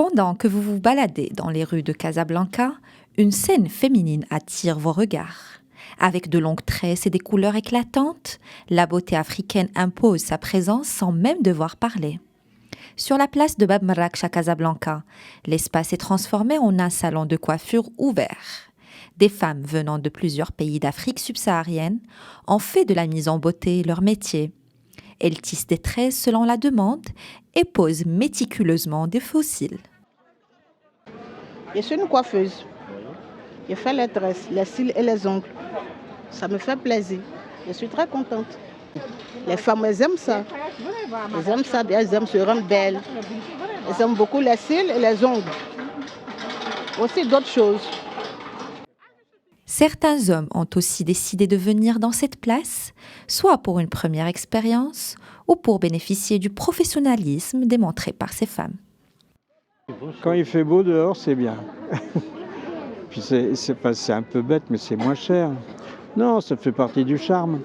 Pendant que vous vous baladez dans les rues de Casablanca, une scène féminine attire vos regards. Avec de longues tresses et des couleurs éclatantes, la beauté africaine impose sa présence sans même devoir parler. Sur la place de Bab Marrakech à Casablanca, l'espace est transformé en un salon de coiffure ouvert. Des femmes venant de plusieurs pays d'Afrique subsaharienne ont fait de la mise en beauté leur métier. Elles tissent des tresses selon la demande et posent méticuleusement des fossiles. Je suis une coiffeuse. Je fais les tresses, les cils et les ongles. Ça me fait plaisir. Je suis très contente. Les femmes, elles aiment ça. Elles aiment ça, elles aiment se rendre belles. Elles aiment beaucoup les cils et les ongles. Aussi d'autres choses. Certains hommes ont aussi décidé de venir dans cette place, soit pour une première expérience ou pour bénéficier du professionnalisme démontré par ces femmes. Quand il fait beau dehors, c'est bien. Puis c'est un peu bête, mais c'est moins cher. Non, ça fait partie du charme.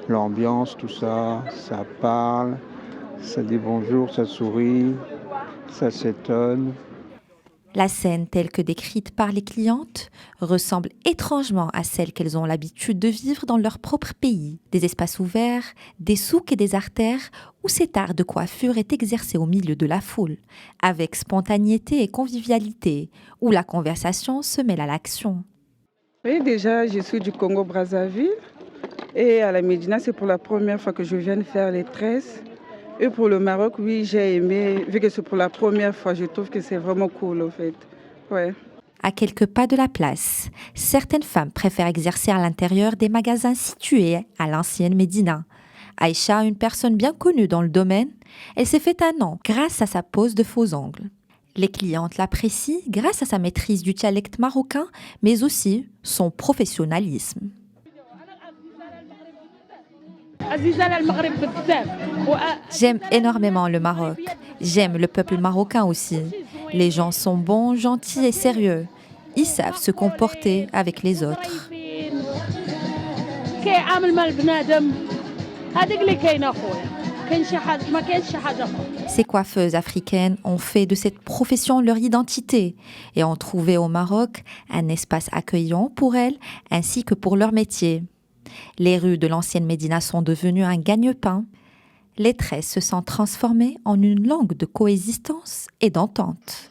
L'ambiance, tout ça, ça parle, ça dit bonjour, ça sourit, ça s'étonne. La scène telle que décrite par les clientes ressemble étrangement à celle qu'elles ont l'habitude de vivre dans leur propre pays. Des espaces ouverts, des souks et des artères où cet art de coiffure est exercé au milieu de la foule, avec spontanéité et convivialité, où la conversation se mêle à l'action. Oui, déjà, je suis du Congo-Brazzaville et à la Médina, c'est pour la première fois que je viens de faire les tresses. Et pour le Maroc, oui, j'ai aimé, vu que c'est pour la première fois, je trouve que c'est vraiment cool, en fait. Ouais. À quelques pas de la place, certaines femmes préfèrent exercer à l'intérieur des magasins situés à l'ancienne Médina. Aïcha, une personne bien connue dans le domaine, elle s'est fait un nom grâce à sa pose de faux ongles. Les clientes l'apprécient grâce à sa maîtrise du dialecte marocain, mais aussi son professionnalisme. J'aime énormément le Maroc. J'aime le peuple marocain aussi. Les gens sont bons, gentils et sérieux. Ils savent se comporter avec les autres. Ces coiffeuses africaines ont fait de cette profession leur identité et ont trouvé au Maroc un espace accueillant pour elles ainsi que pour leur métier. Les rues de l'ancienne Médina sont devenues un gagne-pain. Les tresses se sont transformées en une langue de coexistence et d'entente.